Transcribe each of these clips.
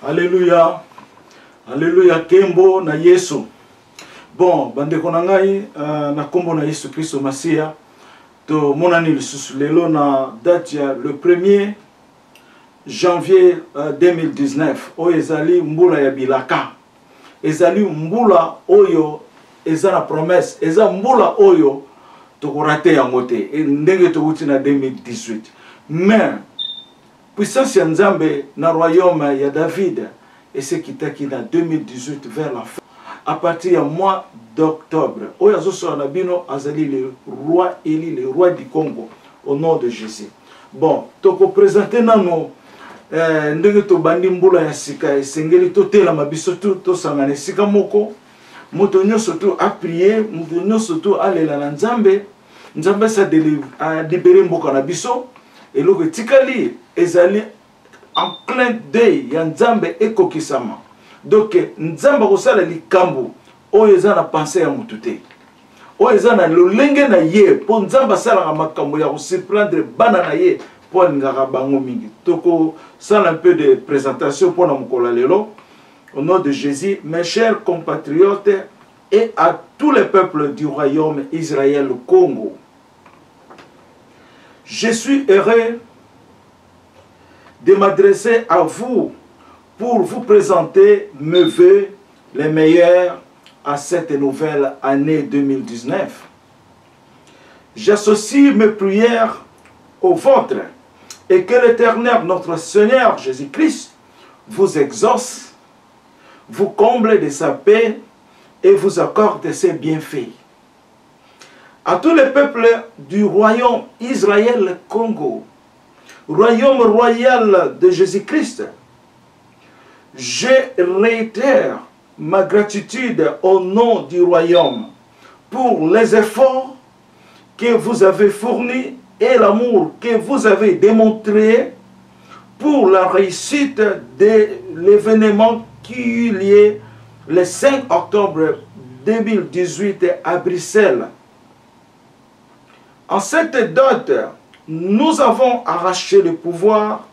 Alléluia. Alléluia. Kembo na Yesu. Bon, bandeko na ngai na kombo na Yesu Kristo Masia. To monani lisusu lelo na date ya le 1er janvier 2019. Oyo ezali mbula ya bilaka. Ezali mbula oyo eza na promesse. Eza mbula oyo tokorate yango te. Ndenge tokuti na 2018. Mais puissance ya Nzambe na royaume ya David et ce qui kitaki na 2018 vers la fin. À partir du mois d'octobre, Oyazoso Nabino Azali le roi Élie, le roi du Congo, au nom de Jésus. Bon, toko présenter nano ndenge to bandi mbula ya sika esengeli to tela mabiso to sangane sika moko moto nyonso to a prier, moto nyonso to alela na Nzambe, Nzambe sa a libéré mboka na biso eloko tikali ezali en plein d'œil ya Nzambe ekokisama. Donc Nzamba kosala likambo oyo eza na pensée ya mutu te. Oyo eza na lolenge na ye po Nzamba sala makambo ya surprendre bana na ye po ngaka bango mingi. Toko sala un peu de présentation pour na mukolo lelo. Au nom de Jésus, mes chers compatriotes et à tous les peuples du royaume Israël Congo. Je suis heureux de m'adresser à vous pour vous présenter mes vœux les meilleurs à cette nouvelle année 2019. J'associe mes prières aux vôtres et que l'Éternel, notre Seigneur Jésus-Christ, vous exauce, vous comble de sa paix et vous accorde ses bienfaits. À tous les peuples du royaume Israël-Congo, royaume royal de Jésus-Christ, je réitère ma gratitude au nom du royaume pour les efforts que vous avez fournis et l'amour que vous avez démontré pour la réussite de l'événement qui eut lieu le 5 octobre 2018 à Bruxelles. En cette date, nous avons arraché le pouvoir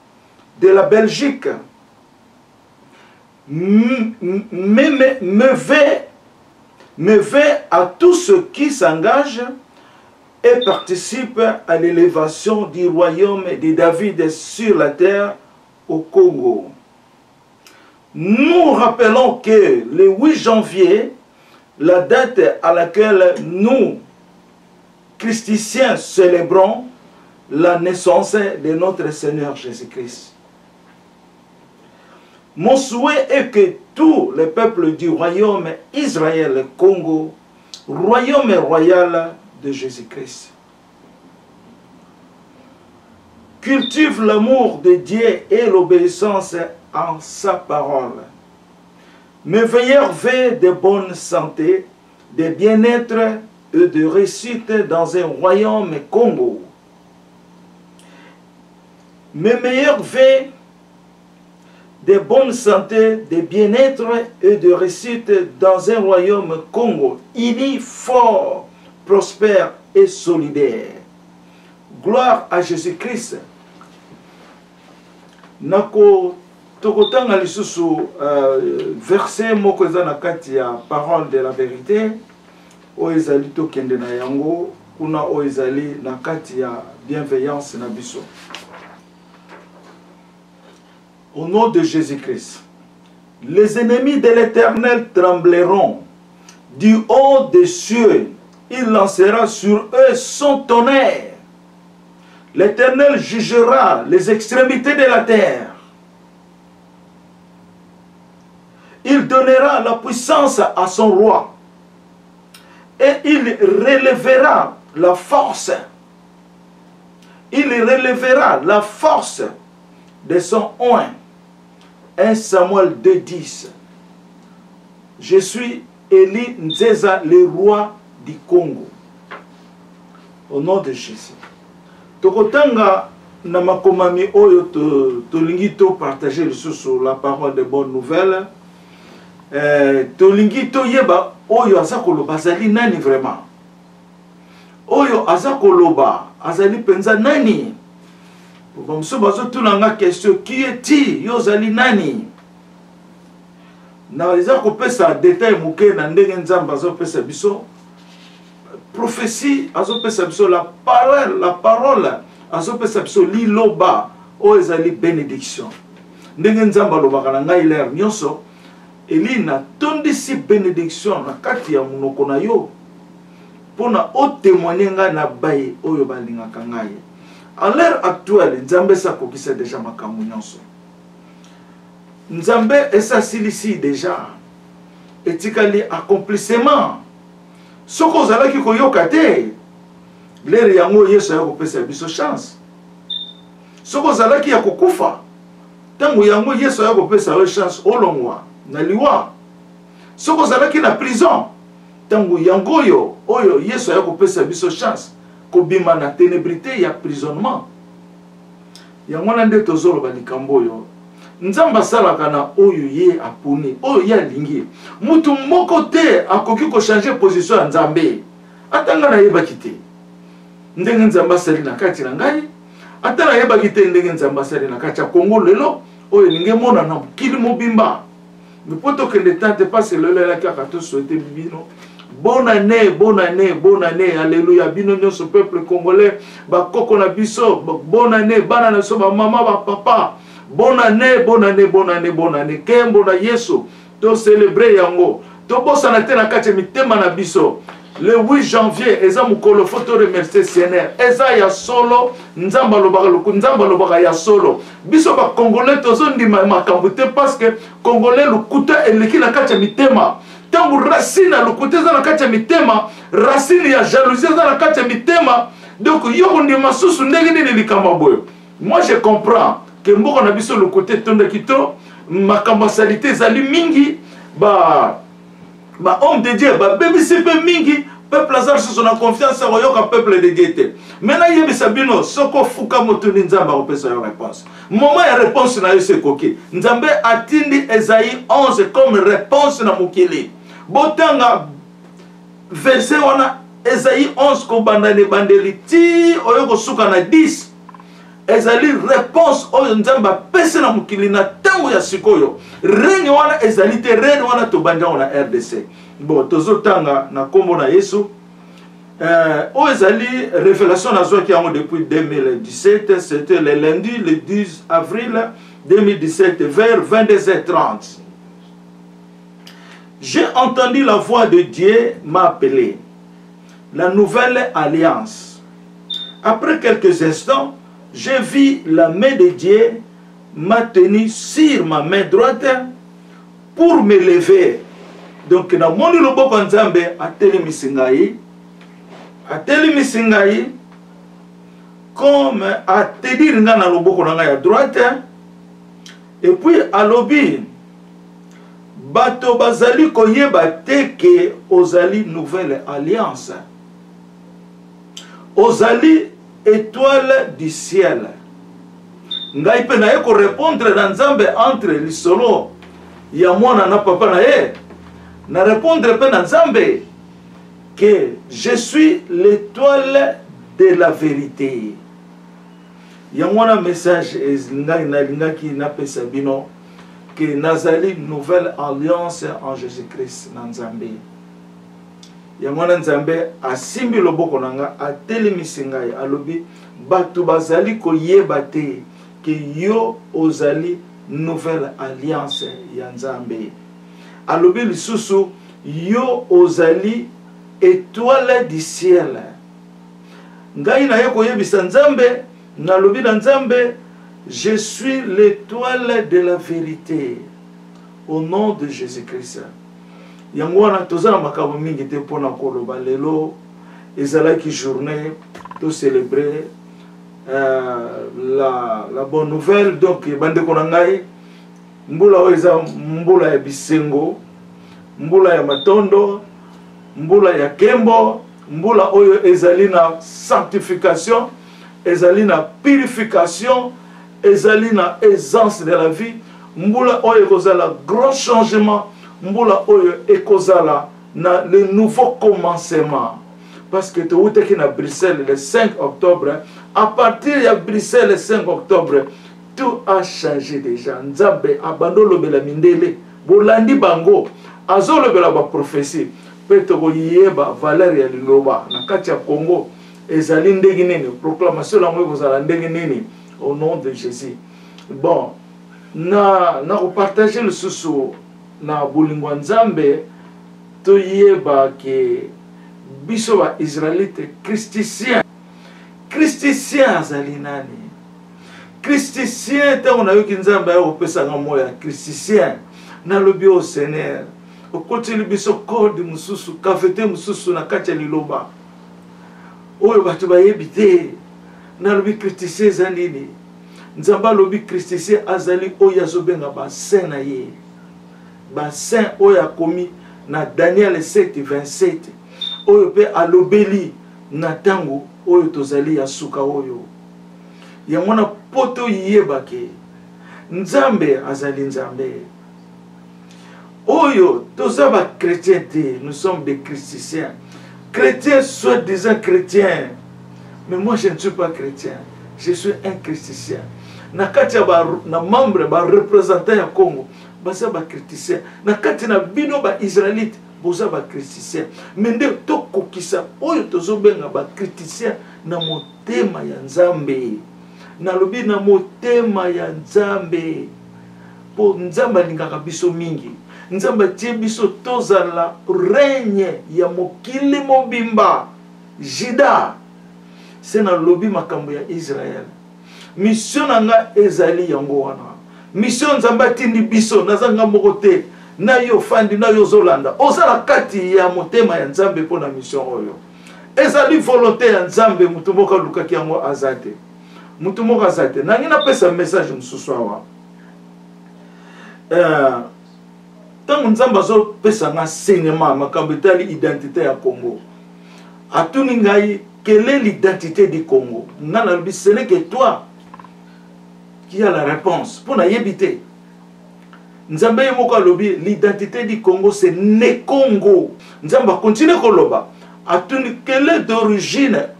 de la Belgique. Me fait à tous ceux qui s'engagent et participent à l'élévation du royaume de David sur la terre au Congo. Nous rappelons que le 8 janvier, la date à laquelle nous, Christiciens, célébrons la naissance de notre Seigneur Jésus-Christ. Mon souhait est que tous les peuples du royaume Israël-Congo, royaume royal de Jésus-Christ, cultivent l'amour de Dieu et l'obéissance en sa parole. Mes meilleurs vœux de bonne santé, de bien-être et de réussite dans un royaume Congo. Mes meilleurs vœux de bonne santé, de bien-être et de réussite dans un royaume Congo, uni, fort, prospère et solidaire. Gloire à Jésus-Christ. Nako tokotanga lisusu verset moko eza na kati ya parole de la vérité oyo ezali tokende na yango kuna oyo ezali na kati ya bienveillance na biso. Au nom de Jésus-Christ, les ennemis de l'Éternel trembleront du haut des cieux. Il lancera sur eux son tonnerre. L'Éternel jugera les extrémités de la terre. Il donnera la puissance à son roi et il relèvera la force. Il relèvera la force de son oint. 1 Samuel 2:10. Je suis Élie Nzeza, le roi du Congo. Au nom de Jésus. Tokotanga na makomami oyo tolingi to partager sur la parole de bonne nouvelle. Tolingi to yeba oyo azakoloba azali nani vraiment. Oyo azakoloba azali penza nani. Bon, ce bazo tout la question qui est-il? Yozali nani? na eza kopesa détail moke na ndenge nzambe azopesa biso prophétie azopesa biso la parole azopesa biso liloba oyo ezali bénédiction ndenge nzambe alobaka na ngai lere nyonso eli natondisi bénédiction na kati ya monoko na yo mpona otémoigne ngai na baye oyo balingaka ngai. À l'heure actuelle nzambe esakokisa deja makambo nyonso, nzambe esasilisi deja etikali accomplissement soki ozalaki koyoka te lere yango yesu aya kopesa biso chance. Soki ozalaki ya kokufa ntango yango yesu aya kopesa yo chance olongwa na liwa. Soki ozalaki na prison ntango yango oyo yesu aya kopesa biso chance kobima na ténébrité ya prisonnement. Yango na nde tozoloba likambo oyo nzambe asalaka na oyo ye apuni oyo ye alingi. Mutu moko te akoki kochange position ya nzambe atanga nayebaki te ndenge nzambe asali na kati na ngai, ata nayebaki te ndenge nzambe asali na kati ya Kongo lelo oyo elingi emona na mokili mobimba. Mpo tokende tante pase lelo elaki aka tosouhaite bino bonne année, bonne année, bonne année, alléluia. Bino nyonso peuple congolais, bakoko na biso, bonne année, bana na so ba mama ba papa. Bonne année, bonne année, bonne année, bonne année. Kembo na Yesu, to célébrer yango. To bosa na te na kati mitema na biso. Le 8 janvier, eza mukolo photo remercier Seigneur. Eza ya solo, nzamba lobaka ya solo. Biso ba congolais tozo ndima makambo te parce que congolais lukuta eleki na kati mitema. Tangu racine à l'côté de la katia mitema, racine ya jalousie dans la katia mitema, donc yo ndi masusu ndenge ni likamaboyo. Moi je comprends que mboko na biso le côté tonda kito makamba salité zali mingi ba homme de Dieu ba bébé sepe mingi peuple azar sur son confiance à yoka peuple de Dieu. Maintenant yebi sabino soko fuka moto ni nzamba opesa yo réponse. Moment ya réponse na yo se koki. Nzambe atindi Esaïe 11 comme réponse na mukili. Botanga verset wana Esaïe 11 ko bandane bandeli ti oyoko suka na 10 ezali réponse oyo nzamba pese na mukili na tango ya sikoyo règne wana ezali te règne wana to banda wana RDC. Bon tozotanga na kombo na Yesu oyo ezali révélation na zwa ki yango depuis 2017, c'était le lundi le 10 avril 2017 vers 22h30. J'ai entendu la voix de Dieu m'appeler. La nouvelle alliance. Après quelques instants, j'ai vu la main de Dieu m'a tenu sur ma main droite pour me lever. Donc, na moni loboko nzambe ateli misingai comme ateli ringa na loboko na ngai à droite et puis alobi bato bazali koyeba te ke ozali nouvelle alliance, ozali étoile du ciel. Ngai pe na ye ko répondre na nzambe entre lisolo ya mwana na papa na ye na répondre pe na nzambe que je suis l'étoile de la vérité. Ya mwana message ngai na lingaki na pesa bino que nazali nouvelle alliance en Jésus-Christ na nzambe. Ya mwana nzambe asimbi loboko nanga atelemisi ngai alobi bato bazali koyeba te que yo ozali nouvelle alliance ya nzambe. Alobi lisusu yo ozali étoile du ciel. Ngai na ye koyebisa nzambe na lobi na nzambe je suis l'étoile de la vérité au nom de Jésus-Christ. Yango wana tozala makambo mingi te pona koloba lelo ezalaki journée to célébrer la bonne nouvelle. Donc bandeko na ngai mbula oyo eza mbula ya bisengo, mbula ya matondo, mbula ya kembo, mbula oyo ezali na sanctification, ezali na purification, ezali na aisance de la vie, mbula oyo ekozala grand changement, mbula oyo ekozala na le nouveau commencement. Parce que tu es à Bruxelles le 5 octobre, à partir de Bruxelles le 5 octobre, tout a changé déjà. Nzambe abandolo bela mindele bolandi bango azolobela ba prophétie pe toko yeba valeur ya liloba na kati ya Congo ezali ndenge nini proclamation la ngo ezala ndenge nini au nom de Jésus. Bon na partager le susu na bolingo nzambe to yeba ke biso ba Israélite christicien azali nani christicien te on a eu kinzamba ya opesa nga moya christicien na lobi au Seigneur okoteli biso code mususu kafete mususu na kati ya liloba oyo bato bayebi te na lobi christicien zanini nzamba lobi christicien azali oyo azobenga basaint na ye basaint oyo akomi na Daniel 7:27 oyo pe alobeli na tango oyo tozali ya suka oyo yango na poto yebake nzambe azali nzambe oyo toza ba chrétien te, nous sommes des chrétiens. Chrétiens soi-disant chrétiens, mais moi je ne suis pas chrétien, je suis un chrétien. Na kati ya na membre ba représentant ya Congo baza ba chrétien, na kati na bino ba israélite boza ba chrétien, mais nde tokokisa oyo tozobenga ba chrétien na motema ya Nzambe. Na lobi na motema ya Nzambe. Po Nzambe alingaka biso mingi. Nzambe tie biso tozala règne ya mokili mobimba. Jida. C'est na lobi makambo ya Israël. Mission nanga ezali yango wana. Mission Nzambe atindi biso nazanga moko te. Na yo fandi na yo zolanda. Ozala kati ya motema ya Nzambe po na mission oyo. Ezali volonté ya Nzambe mutu moko lukaki yango azate. Mutu moko azate. Nangi na pesa message mususu awa. Tant Nzambe azo pesa nga enseignement makambo etali identité ya Congo. Atuni ngai quelle est l'identité du Congo? Ngana lobi ce n'est que toi qui a la réponse. Pour na yebite. Nzambe yemoko lobi l'identité du Congo c'est né Congo. Nzambe continue koloba. Atuni quelle est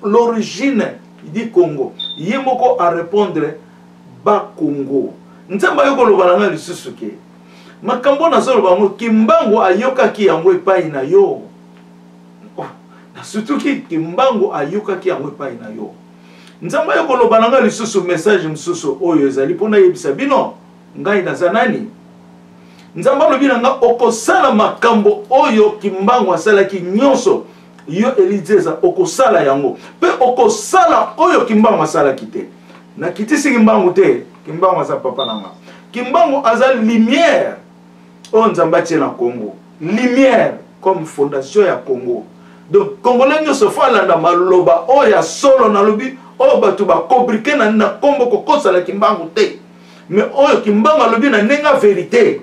l'origine du Congo? Yemoko a répondre ba Congo. Nzamba yoko loba nga lisusu ke makambo na zolo bango kimbango ayoka ki yango epai na yo na surtout ki kimbango ayoka ki yango epai na yo. Nzamba yoko loba nga lisusu message msusu oyo ezali pona yebisa bino ngai naza nani. Nzamba lobi nga okosala makambo oyo kimbango asalaki nyonso yo elizeza okosala yango pe okosala oyo kimbango asalaki te na kitisi kimbango te. Kimbango aza papa nanga. Kimbango aza lumière. On Nzamba tie na Congo. Lumière comme fondation ya Congo. Donc Congolais nyoso falanda maloba oya solo na lobi o batu ba compliquer na kombo kokosa la kimbango te. Mais oyo kimbango lobi na nenga vérité.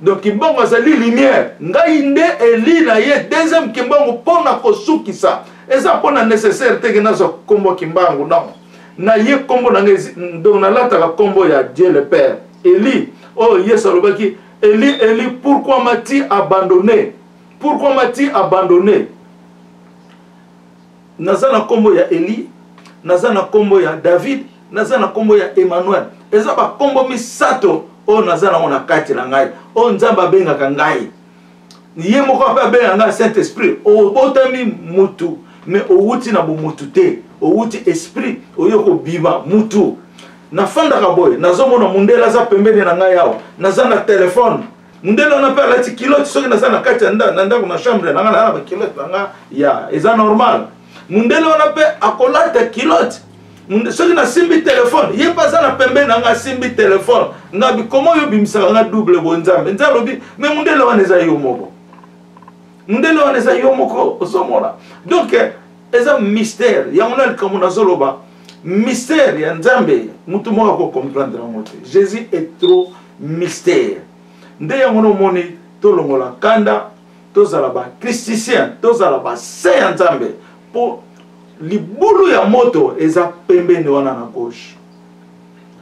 Donc kimbango aza lumière. Ngai nde eli na ye deuxième kimbango pona kosukisa. Eza pona nécessaire te na zo kombo kimbango non. Na ye kombo na ngezi donc na lata ka kombo ya Dieu le Père. Eli oh yes alobaki Eli pourquoi m'as-tu abandonné? Pourquoi m'as-tu abandonné? Nazana kombo ya Eli, nazana kombo ya David, nazana kombo ya Emmanuel. Eza ba kombo misato o nazana ona kati na ngai. O Nzamba benga ka ngai. Ye moko pa benga ngai Saint-Esprit. O botami mutu, mais o wuti na bo mutu te. O wuti esprit oyoko biba mutu. Na fanda kaboy nazomona mundela za pembeni na ngai yao nazana telefone mundela na pela ti kilote soki nazana kati nda kuna chambre na ngana ba kilote nga ya eza normal mundela na pe akolata kilote soki na simbi telefone ye paza na pembeni na nga simbi telefone ngabi komo yo bimisa nga double bonzambe nzalobi mais mundela wana eza yo moko mundela wana eza yo moko osomona donc eza mystère ya mona comme nazoloba mystère ya Nzambe mutu moko ko comprendre ngote. Jésus est trop mystère. Nde yango no moni to longola kanda to zala ba christicien to zala ba saint ya Nzambe po libulu ya moto eza pembeni wana na gauche.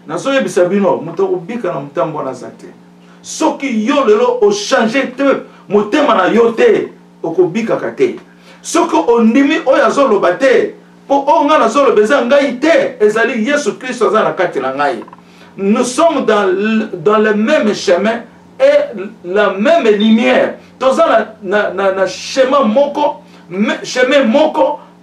Na so yebisa bino mutu obika na mutambo na zate. Soki yo lelo o changer te motema na yo te okobika kate. Soki ondimi oya zoloba te po onga na zolo beza ngai te ezali Yesu Christ aza na kati na ngai. Nous sommes dans le même chemin et la même lumière. Tous na chemin moko,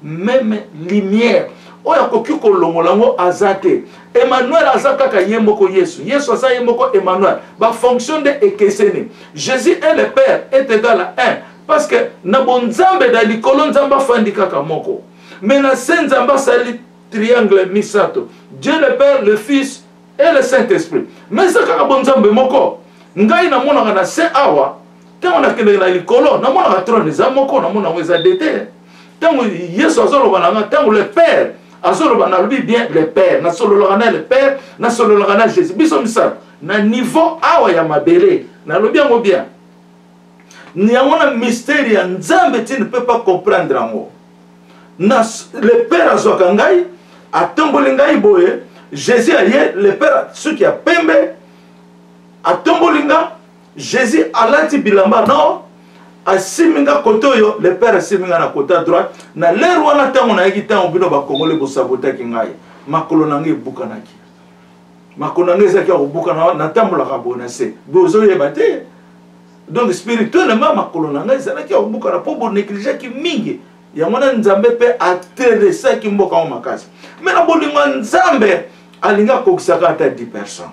même lumière. Oya koki kolongolango azate. Emmanuel azaka yemoko Yesu. Yesu asa yemoko Emmanuel. Ba fonction de ekesene. Jésus et le Père est égal à 1. Parce que na bonzambe da likolo nzamba fandika kamoko. Mais na senzamba sali triangle misato. Dieu le Père, le Fils et le Saint-Esprit. Mais ça kaka bonzambe moko. Ngai na mona na se awa. Tango na kende na likolo, na mona trône za moko, na mona weza dete. Tango Yesu azolo balanga, tango le Père azolo bana lui bien le Père, na solo lorana le Père, na solo lorana Jésus. Biso misa na niveau awa ya mabele, na lobi yango bien. Ni amona mystère ya Nzambe tu ne peux pas comprendre yango. Na le Père azoka ngai, atomboli ngai boye, Jésus aye, le Père ceux qui a pembe atomboli nga, Jésus alati bilamba non. Asiminga kotoyo, le Père asiminga na kota droite. Na l'air wana tango na yeki tango bino ba kongole bo sabotaki ngai. Makolo nange bukanaki. Makolo nange zaki ya bukana na tambola ka bona se. Bozo yeba te. Donc spirituellement makolo nange zaki ya bukana po bo négliger ki mingi. Ya mona Nzambe pe atteressa ki mboka o makasi. Mais na bolingo Nzambe alinga kokisaka ata 10 personnes.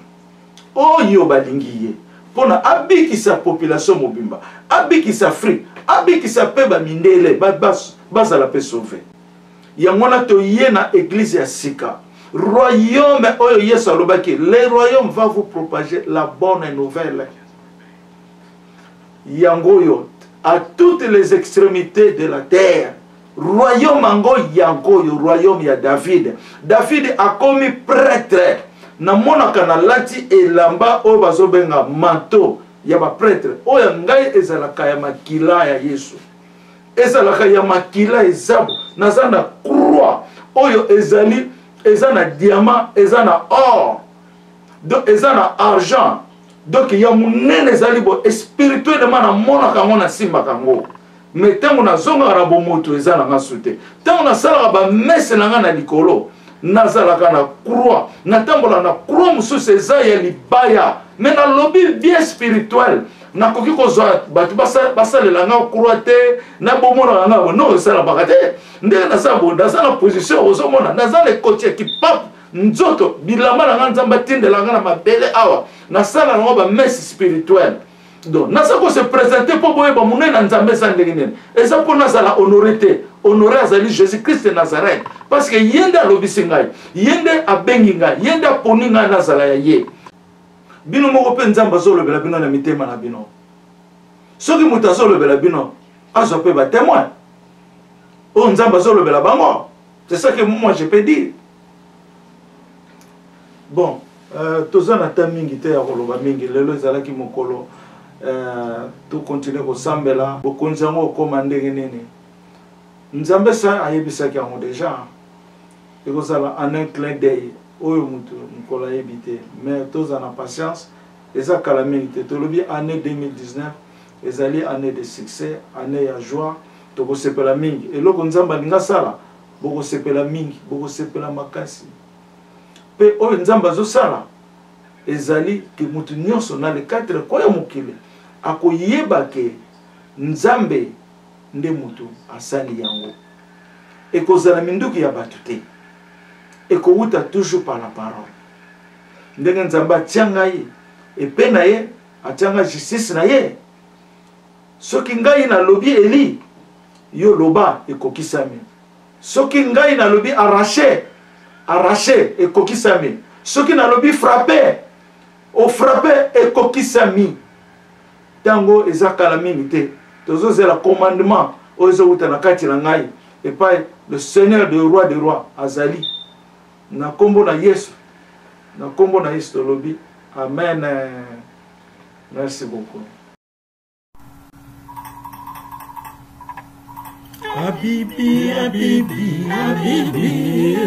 Oyo balingi ye. Pona abikisa population mobimba, abikisa Afrique, abikisa peba mindele, bazala pe sauver. Yangona to yena église ya sika. Royaume oyo Yesu alobaki, le royaume va vous propager la bonne nouvelle. Yangoyo à toutes les extrémités de la terre. Royaume ango yangoyo, royaume ya David. David a commis prêtre. Na monaka na lati elamba o bazobenga manteau ya ba prêtre oya ngai ezalaka ya makila ya Yesu ezalaka ya makila ezabu nazana croix oyo ezali ezana diamant ezana or donc ezana argent donc ya munene ezali bo spirituellement na monaka ngona simba kango mais tango na zonga na bomoto ezana ngasute tango na sala ba messe na ngana likolo nazalaka na croix natambola na croix mususu eza ya libaya mais na lobby bien spirituel nakoki kozwa bato basalela nga croix te na bomona nga non esala baka te ndenge naza na position ozomona naza le côté qui pape nzoto bilamba na nga Nzambe atindela nga na mabele awa nasala nango ba messe spirituelle. Donc naza ko se présenter po boyeba munene na Nzambe sa ndenge nini eza po nazala honorité honoré azali Jésus-Christ de Nazareth parce que yende alobisi ngai yende abengi ngai yende aponi ngai nazala ya ye bino moko pe Nzambe azolobela bino na mitema na bino soki moto azolobela bino azwa pe ba témoin o Nzambe azolobela bango. C'est ça que moi je peux dire. Bon toza na ta mingi te ya koloba mingi lelo ezalaki mokolo to continuer kosambela bokonzi yango okoma ndenge nini Nzambe sa ayebisaki yango déjà ekozala en un clin d'œil oyo mutu mokolo ayebi te mais toza na patience eza kala mingi te tolobi année 2019 ezali année de succès année ya joie tokosepela mingi eloko Nzambe alinga sala bokosepela mingi bokosepela makasi pe oyo Nzambe azosala ezali ke mutu nyonso na le 4 koya mokili akoyeba ke Nzambe nde mutu asali yango ekozala minduki ya bato te ekowuta toujours par la parole ndenge Nzambe atia ngai epe na ye atia ngai justice na ye soki ngai nalobi Eli yo loba ekokisami soki ngai nalobi arraché ekokisami soki nalobi frappé o frappé ekokisami tango eza kala mingi te tozozela commandement oyo ezowuta na kati na ngai epai le Seigneur de roi de roi azali na kombo na Yesu tolobi amen. Merci beaucoup. Habibi, Habibi, Habibi,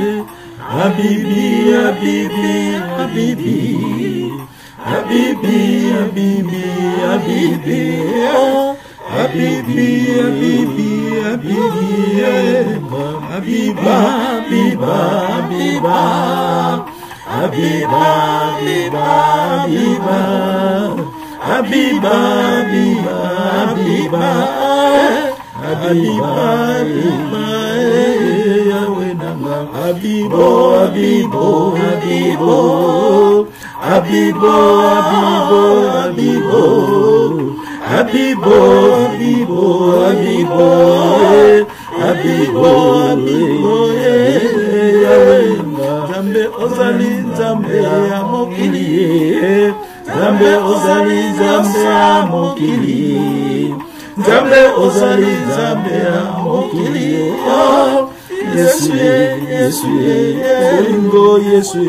Habibi, Habibi, Habibi, Habibi, Habibi, Habibi, Habibi, Habibi, Habibi, Habiba, Habiba, Habiba, Habiba, Habiba, Habiba, Habiba, Habiba, Habiba, Habiba, Habiba, Yahweh nanga. Habibo, Habibo, Habibo, Habibo, Habibo, Habibo, Habibo, Habibo, Habibo, Habibo, Yahweh Nzambe ozali Nzambe ya mokili, Nzambe ozali Nzambe ya mokili, Nzambe ozali Nzambe ya mokili. Oh, Yesu, Yesu, Bolingo Yesu,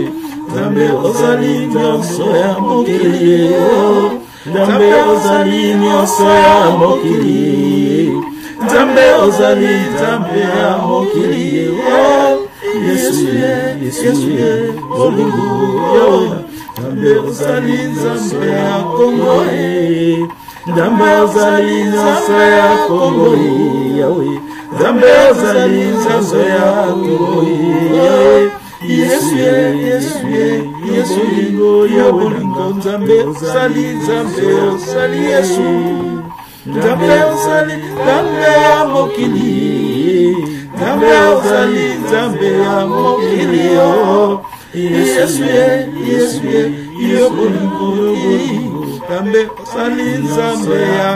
Nzambe ozali nyonso ya mokili. Oh, Nzambe ozali nyonso ya mokili, Nzambe ozali Nzambe ya mokili. Oh, Yesu, Yesu, Bolingo Yahweh. Nzambe ozali Nzambe ya Kongo, Nzambe ozali Nzambe ya Kongo, Yahweh. Nzambe ozali Nzambe ya Kongo, Yesu, Yesu, Yesu, Yahweh. Nzambe ozali Nzambe, ozali Yesu. Nzambe ozali Nzambe ya mokili, Nzambe ozali Nzambe ya mokili. Yesu, Yesu, yo bolingo, Nzambe ozali Nzambe ya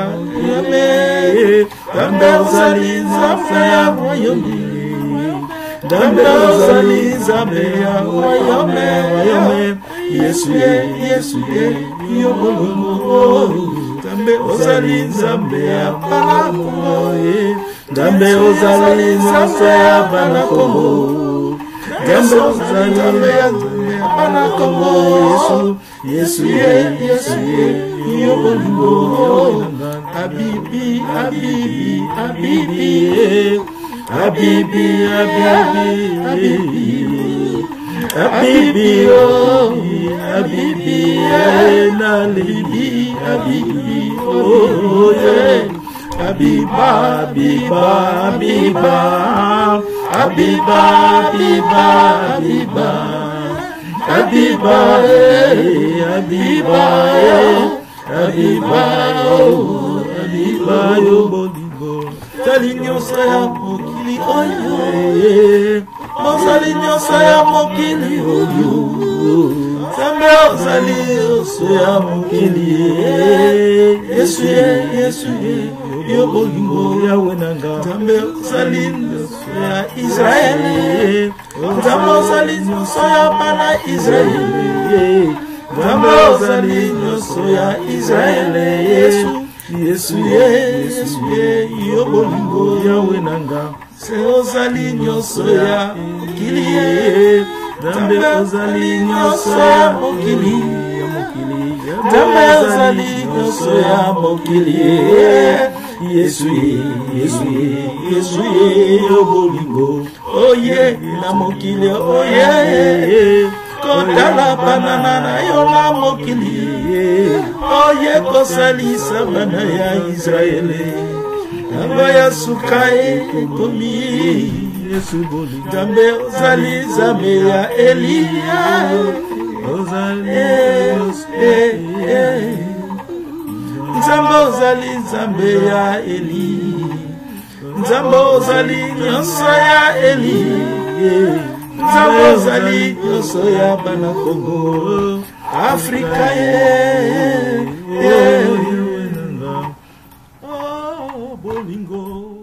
Yame, Nzambe ozali Nzambe ya Wayome, Nzambe ozali Nzambe ya Wayome, Yesu, Yesu, yo bolingo, Nzambe ozali Nzambe ya Banakongo, Nzambe ozali Nzambe ya Banakongo, Nzambe ozali Nzambe ya Banakongo. Yesu, Yesu, yo bolingo. Habibi, Habibi, Habibi, Habibi, Habibi, Habibi, oh, Habibi, Nalibi, Habibi, oh, yeah. Habiba, Habiba, Habiba, Habiba, Habiba, Habiba, Habiba, Habiba, oh, Habiba, yo bolingo. Ozali nyonso ya mokili oyo, ozali nyonso ya mokili oyo, Nzambe ozali nyonso ya mokili. Yesu, Yesu, yo bolingo Yahweh nanga. Nzambe ozali nyonso ya Israeli, Nzambe ozali nyonso ya bana Israeli, Nzambe ozali nyonso ya Israeli. Yesu, Yesu, Yesu, yo bolingo Yahweh nanga. Se ozali nyonso ya mokili, Nzambe ozali nyonso ya mokili, Nzambe ozali nyonso ya mokili. Yesu, Yesu, Yesu, yo bolingo. Oye na mokili, oye kotala banana na yo na mokili, oye kosalisa bana ya Israeli. Nzambe ya suka ekomi Yesu bolingo. Nzambe ozali Nzambe ya Eliya, ozali Nzambe ozali Nzambe ya Eli, Nzambe ozali nyonso ya Eli, Nzambe ozali nyonso ya bana Kongo, Afrika bolingo.